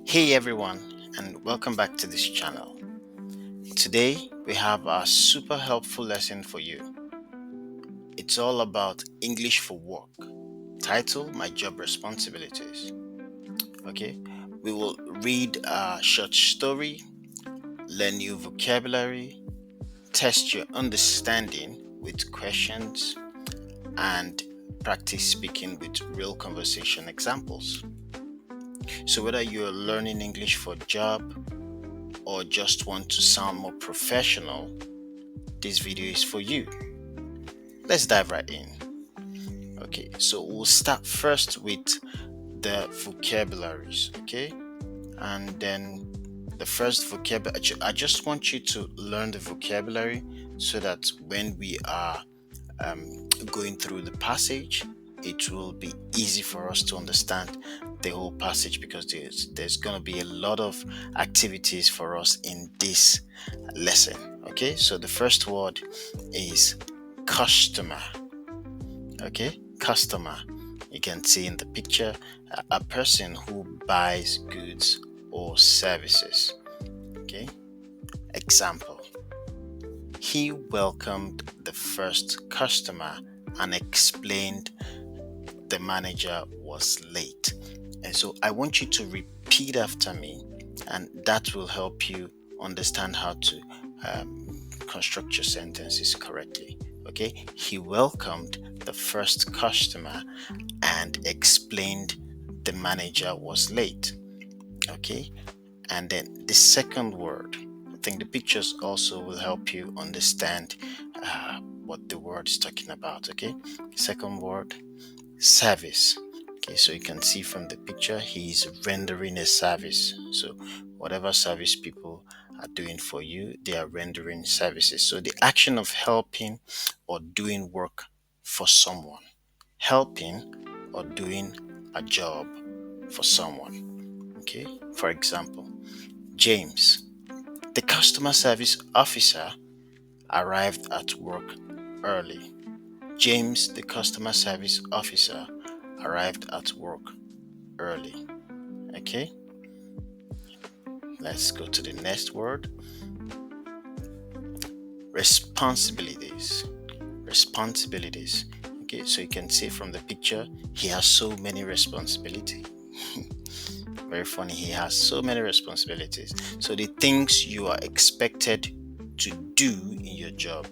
Hey everyone, and welcome back to this channel. Today we have a super helpful lesson for you. It's all about English for work. Title: My Job Responsibilities. Okay, we will read a short story, learn new vocabulary, test your understanding with questions, and practice speaking with real conversation examples. So, whether you're learning English for a job or just want to sound more professional, this video is for you. Let's dive right in. Okay, so we'll start first with the vocabularies. Okay, and then the first vocabulary, I just want you to learn the vocabulary so that when we are going through the passage, it will be easy for us to understand the whole passage, because there's going to be a lot of activities for us in this lesson. Okay, so the first word is customer. Okay, customer. You can see in the picture a person who buys goods or services. Okay, example: he welcomed the first customer and explained the manager was late. And so I want you to repeat after me, and that will help you understand how to construct your sentences correctly. Okay, he welcomed the first customer and explained the manager was late. Okay, and then the second word, I think the pictures also will help you understand what the word is talking about. Okay, second word, service. Okay, so you can see from the picture he's rendering a service. So whatever service people are doing for you, they are rendering services. So the action of helping or doing work for someone, helping or doing a job for someone. Okay, for example, James, the customer service officer, arrived at work early. James, the customer service officer, arrived at work early. Okay, let's go to the next word. Responsibilities. Responsibilities. Okay, so you can see from the picture he has so many responsibilities. Very funny, he has so many responsibilities. So the things you are expected to do in your job,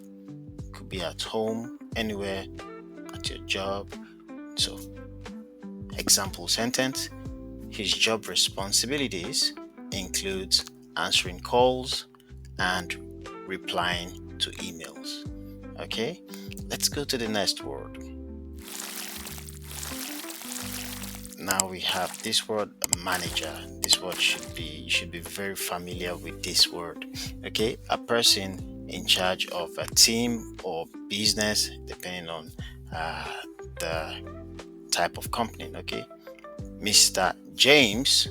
could be at home, anywhere, at your job. So example sentence: his job responsibilities includes answering calls and replying to emails. Okay, let's go to the next word. Now we have this word, manager. This word you should be very familiar with this word. Okay, a person in charge of a team or business, depending on the type of company. Okay, Mr. James,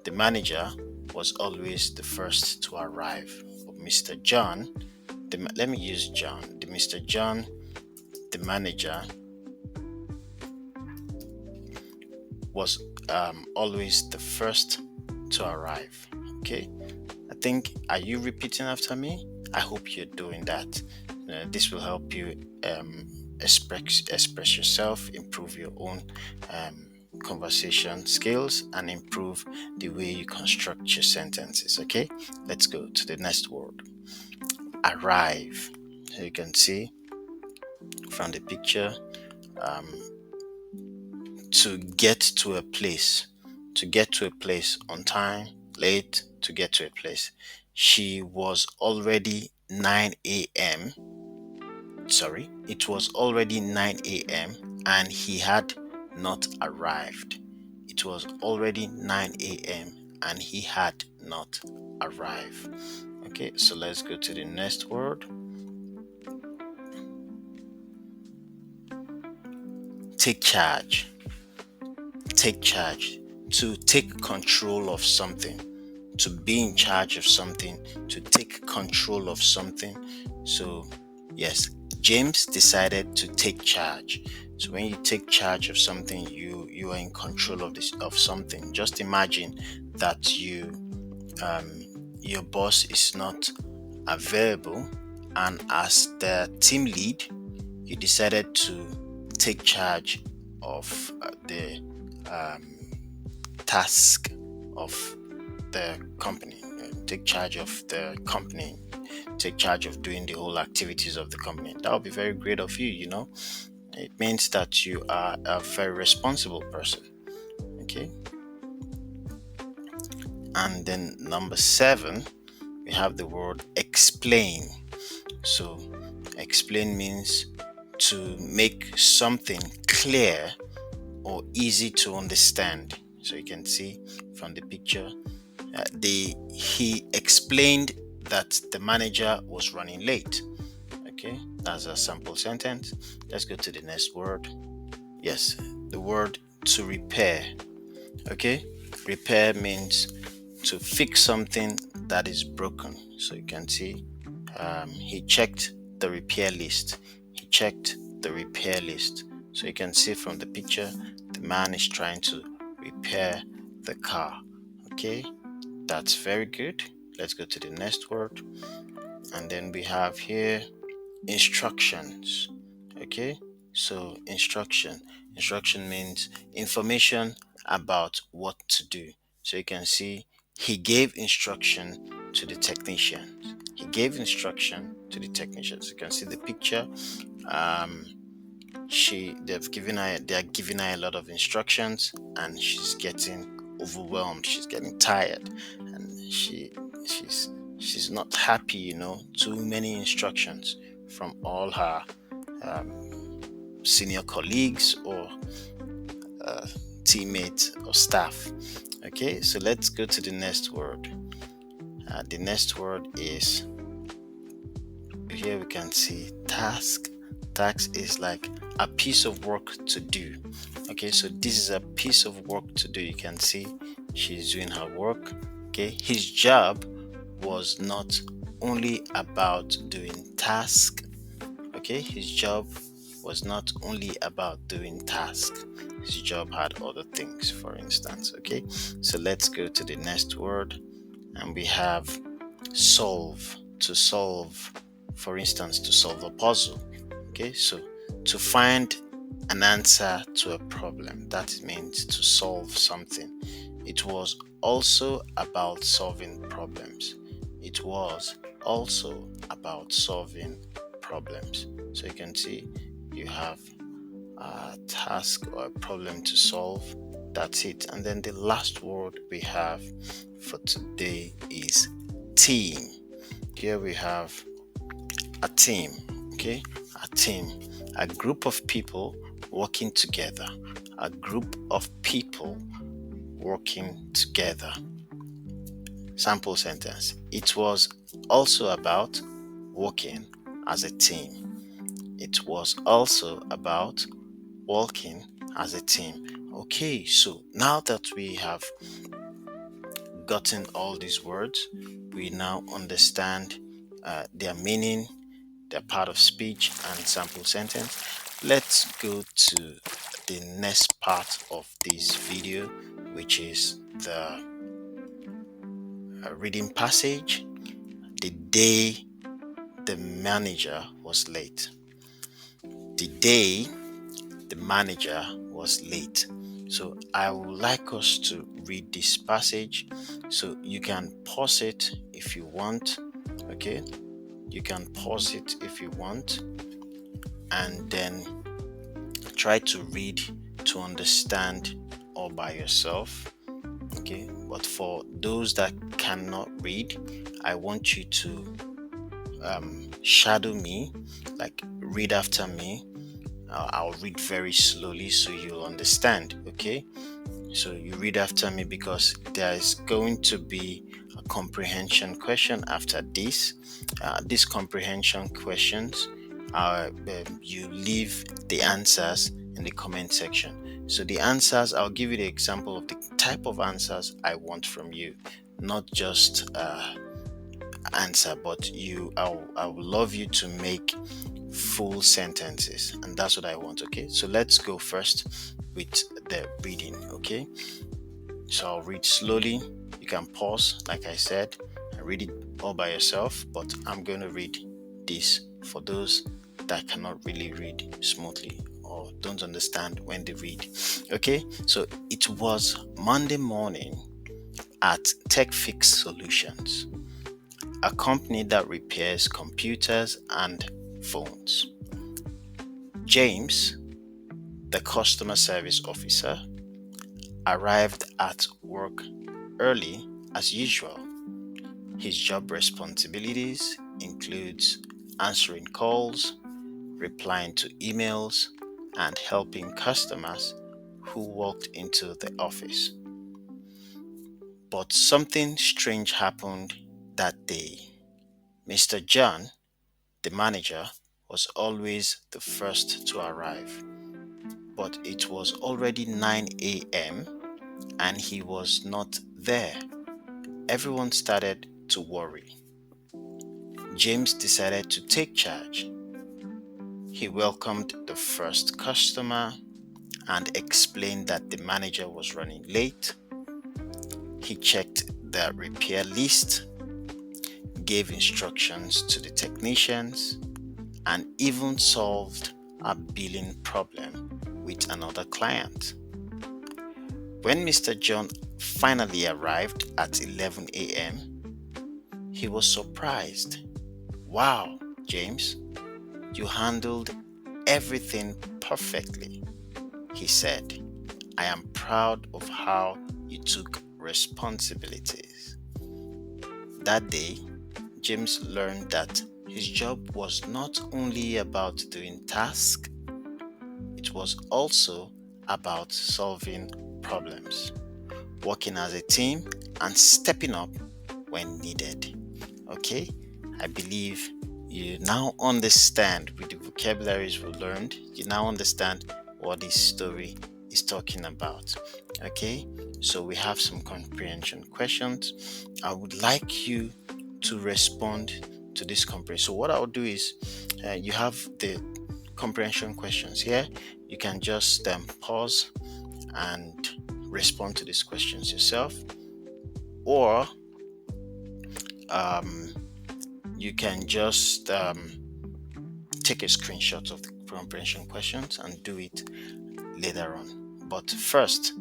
the manager, was always the first to arrive. Mr. John, let me use John. Mr. John, the manager, was always the first to arrive. Okay, I think, are you repeating after me? I hope you're doing that. This will help you express yourself, improve your own conversation skills, and improve the way you construct your sentences. Okay, let's go to the next word. Arrive. So you can see from the picture, to get to a place, on time, late, to get to a place. She was already 9 a.m. Sorry, it was already 9 a.m. and he had not arrived. It was already 9 a.m. and he had not arrived. Okay, so let's go to the next word. Take charge. Take charge. To take control of something, to be in charge of something, to take control of something. So yes, James decided to take charge. So when you take charge of something, you are in control of something. Just imagine that your boss is not available, and as the team lead, you decided to take charge of the task of the company, take charge of the company, take charge of doing the whole activities of the company. That would be very great of you, It means that you are a very responsible person. Okay. And then number 7, we have the word explain. So explain means to make something clear or easy to understand. So you can see from the picture, he explained that the manager was running late. Okay, that's a sample sentence. Let's go to the next word. Yes, the word to repair. Okay, repair means to fix something that is broken. So you can see he checked the repair list. He checked the repair list. So you can see from the picture, the man is trying to repair the car. Okay, that's very good. Let's go to the next word. And then we have here instructions. Okay, so instruction means information about what to do. So you can see he gave instruction to the technicians. He gave instruction to the technicians. You can see the picture. They are giving her a lot of instructions, and she's getting overwhelmed. She's getting tired, and she's not happy. Too many instructions from all her senior colleagues or teammates or staff. Okay, so let's go to the next word. The next word is, here we can see task. Task is like a piece of work to do. Okay, so this is a piece of work to do. You can see she's doing her work. Okay, his job was not only about doing task. Okay, his job was not only about doing task. His job had other things, for instance. Okay, so let's go to the next word, and we have solve. To solve, for instance, to solve a puzzle. Okay, so to find an answer to a problem, that means to solve something. It was also about solving problems. It was also about solving problems. So you can see you have a task or a problem to solve. That's it. And then the last word we have for today is team. Here we have a team. Okay, a team, a group of people working together. A group of people working together. Sample sentence. It was also about working as a team. It was also about working as a team. Okay, so now that we have gotten all these words, we now understand their meaning, their part of speech, and sample sentence. Let's go to the next part of this video, which is the reading passage. The day the manager was late. The day the manager was late. So I would like us to read this passage. So you can pause it if you want. Okay, you can pause it if you want, and then try to read to understand all by yourself. Okay, but for those that cannot read, I want you to shadow me, like read after me. I'll read very slowly so you'll understand. Okay, so you read after me, because there is going to be a comprehension question after this. These comprehension questions, you leave the answers in the comment section. So the answers, I'll give you the example of the type of answers I want from you, not just answer, but I would love you to make full sentences, and that's what I want. Okay, so let's go first with the reading. Okay, so I'll read slowly can pause, like I said, and read it all by yourself, but I'm going to read this for those that cannot really read smoothly or don't understand when they read. Okay, so it was Monday morning at TechFix Solutions, a company that repairs computers and phones. James, the customer service officer, arrived at work early as usual. His job responsibilities includes answering calls, replying to emails, and helping customers who walked into the office. But something strange happened that day. Mr. John, the manager, was always the first to arrive, but it was already 9 a.m. and he was not there. Everyone started to worry. James decided to take charge. He welcomed the first customer and explained that the manager was running late. He checked the repair list, gave instructions to the technicians, and even solved a billing problem with another client. When Mr. John finally arrived at 11 a.m., he was surprised. "Wow, James, you handled everything perfectly," he said. "I am proud of how you took responsibilities." That day, James learned that his job was not only about doing tasks, it was also about solving problems, working as a team, and stepping up when needed. Okay, I believe you now understand with the vocabularies we learned, you now understand what this story is talking about. Okay, so we have some comprehension questions. I would like you to respond to this comprehension. So what I'll do is you have the comprehension questions here. You can just pause and respond to these questions yourself, or you can just take a screenshot of the comprehension questions and do it later on. But first,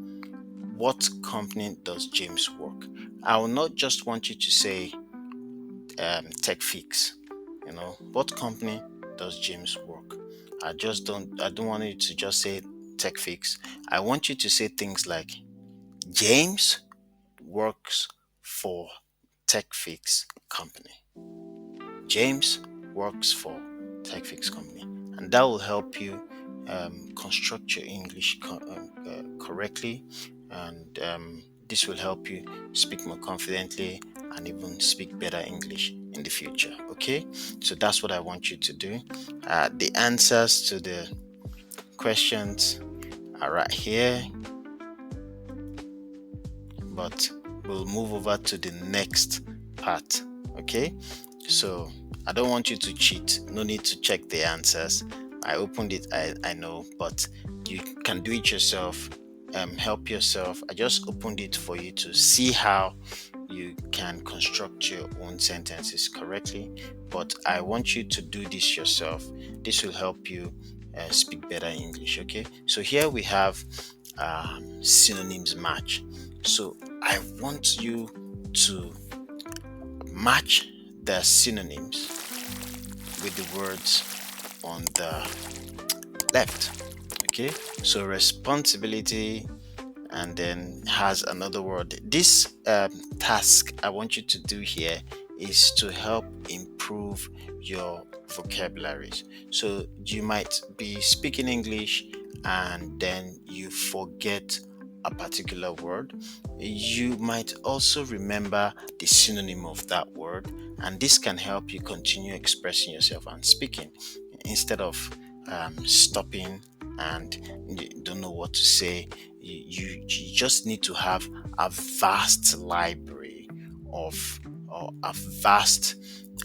what company does James work? I will not just want you to say TechFix. What company does James work? I don't want you to just say TechFix. I want you to say things like James works for TechFix company. James works for TechFix company, and that will help you construct your English correctly, and this will help you speak more confidently and even speak better English in the future. Okay, so that's what I want you to do. The answers to the questions are right here, but we'll move over to the next part. Okay, so I don't want you to cheat. No need to check the answers. I opened it, I know, but you can do it yourself. Help yourself. I just opened it for you to see how you can construct your own sentences correctly, but I want you to do this yourself. This will help you speak better English. Okay, so here we have synonyms match. So I want you to match the synonyms with the words on the left. Okay, so responsibility, and then has another word. This task I want you to do here is to help improve your vocabularies. So you might be speaking English and then you forget a particular word. You might also remember the synonym of that word, and this can help you continue expressing yourself and speaking instead of stopping and you don't know what to say. You just need to have a vast library of, or a vast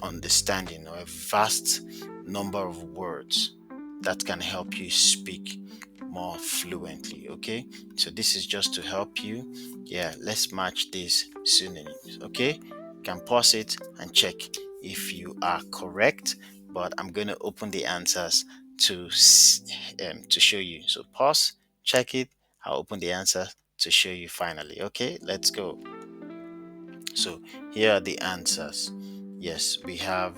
understanding, or a vast number of words that can help you speak more fluently. Okay, so this is just to help you. Yeah, let's match these synonyms. Okay, you can pause it and check if you are correct, but I'm going to open the answers to show you. So pause, check it. I'll open the answer to show you finally. Okay, let's go. So here are the answers. Yes, we have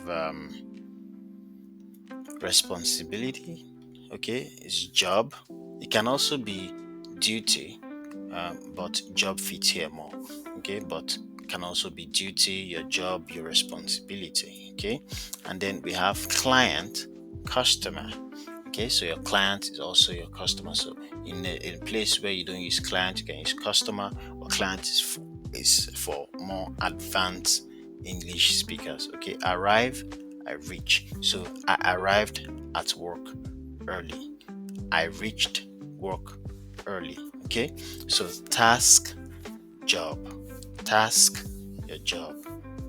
responsibility. Okay, it's job. It can also be duty, but job fits here more. Okay, but can also be duty, your job, your responsibility. Okay, and then we have client, customer. Okay, so your client is also your customer. So in a place where you don't use client, you can use customer, or client is for more advanced English speakers. Okay, arrive, I reach. So I arrived at work early. I reached work early. Okay, so task, job. Task, your job.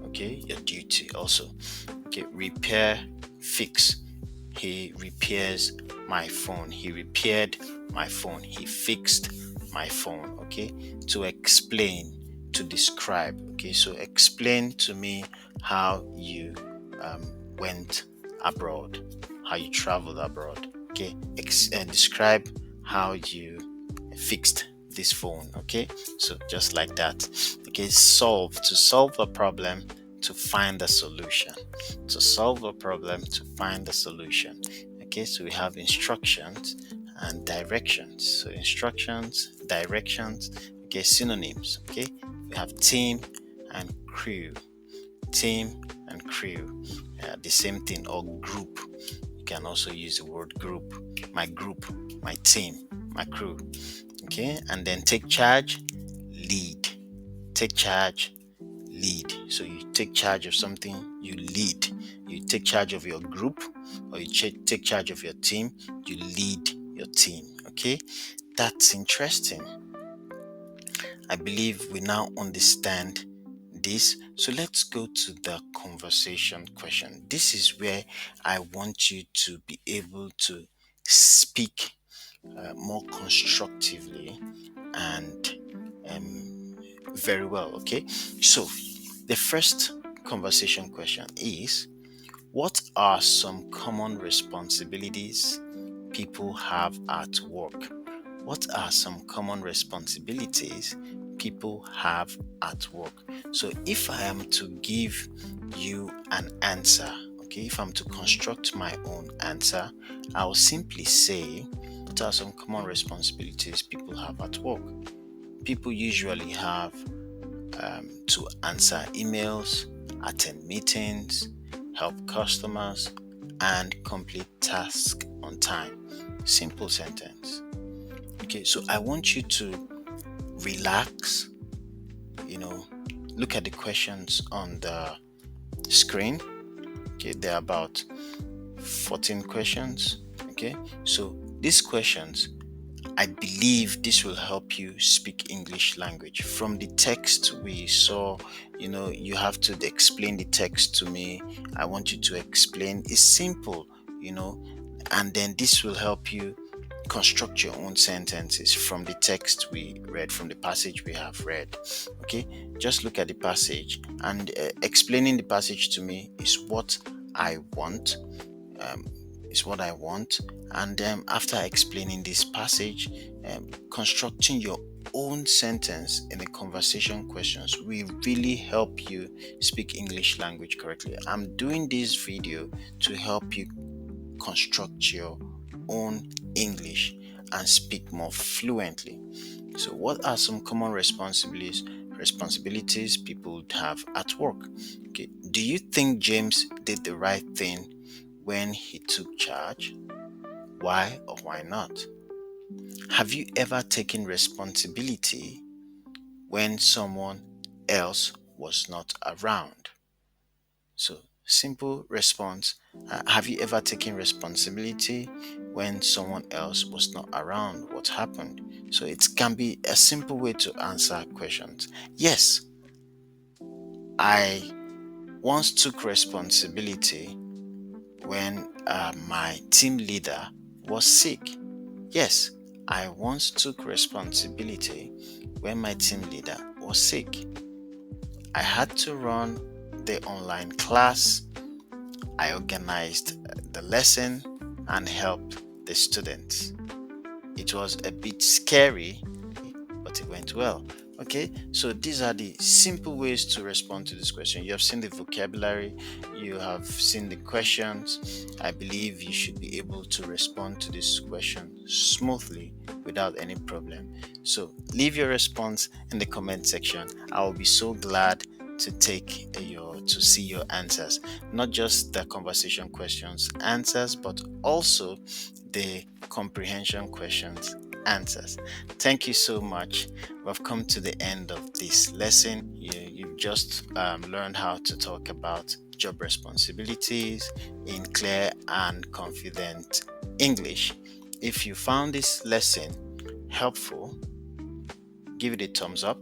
Okay, your duty also. Okay, repair, fix. He repairs my phone. He repaired my phone. He fixed my phone. Okay, to explain, to describe. Okay, so explain to me how you went abroad, how you traveled abroad. Okay, describe how you fixed this phone. Okay, so just like that. Okay, solve, to solve a problem, to find a solution. To solve a problem, to find a solution. Okay, so we have instructions and directions. So instructions, directions. Okay, synonyms. Okay, we have team and crew. Team and crew, the same thing. Or group, you can also use the word group. Group, my team, my crew. Okay, and then take charge, lead. Take charge, lead. So you take charge of something, you lead. You take charge of your group, or you take charge of your team, you lead your team. Okay, that's interesting. I believe we now understand this. So let's go to the conversation question. This is where I want you to be able to speak more constructively and very well. Okay, so the first conversation question is: what are some common responsibilities people have at work? What are some common responsibilities people have at work? So, if I am to give you an answer, okay, if I'm to construct my own answer, I'll simply say, what are some common responsibilities people have at work? People usually have to answer emails, attend meetings, help customers, and complete tasks on time. Simple sentence. Okay, so I want you to relax, look at the questions on the screen. Okay, there are about 14 questions. Okay, so these questions, I believe this will help you speak English language. From the text we saw, you have to explain the text to me. I want you to explain. It's simple, and then this will help you construct your own sentences from the text we read, from the passage we have read. Okay, just look at the passage, and explaining the passage to me is what I want. Is what I want. And after explaining this passage, constructing your own sentence in the conversation questions will really help you speak English language correctly. I'm doing this video to help you construct your own English and speak more fluently. So, what are some common responsibilities people have at work? Okay, do you think James did the right thing when he took charge? Why or why not? Have you ever taken responsibility when someone else was not around? So, simple response: have you ever taken responsibility when someone else was not around? What happened? So, it can be a simple way to answer questions. Yes, I once took responsibility when my team leader was sick. Yes, I once took responsibility when my team leader was sick. I had to run the online class. I organized the lesson and helped the students. It was a bit scary, but it went well. Okay, so these are the simple ways to respond to this question. You have seen the vocabulary, you have seen the questions. I believe you should be able to respond to this question smoothly without any problem. So leave your response in the comment section. I will be so glad to take to see your answers, not just the conversation questions answers, but also the comprehension questions answers. Thank you so much. We've come to the end of this lesson. You've just learned how to talk about job responsibilities in clear and confident English. If you found this lesson helpful, give it a thumbs up,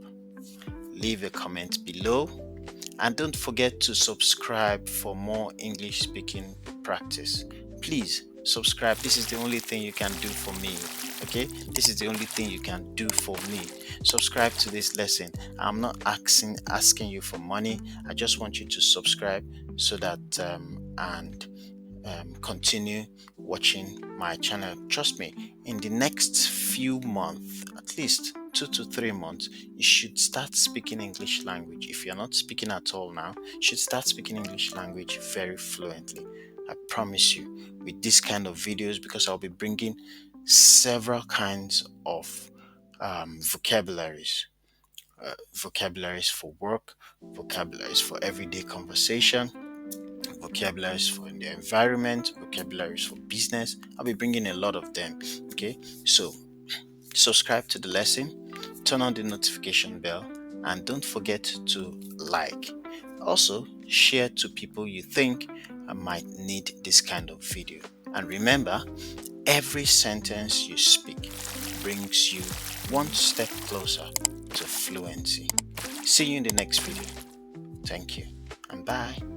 leave a comment below, and don't forget to subscribe for more English speaking practice. Please subscribe. This is the only thing you can do for me. Okay, this is the only thing you can do for me. Subscribe to this lesson. I'm not asking you for money. I just want you to subscribe so that continue watching my channel. Trust me, in the next few months, at least 2 to 3 months, you should start speaking English language. If you're not speaking at all now, you should start speaking English language very fluently. I promise you, with this kind of videos, because I'll be bringing several kinds of vocabularies for work, vocabularies for everyday conversation, vocabularies for the environment, vocabularies for business. I'll be bringing a lot of them. Okay, so subscribe to the lesson, turn on the notification bell, and don't forget to like. Also, share to people you think might need this kind of video. And remember, every sentence you speak brings you one step closer to fluency. See you in the next video. Thank you and bye.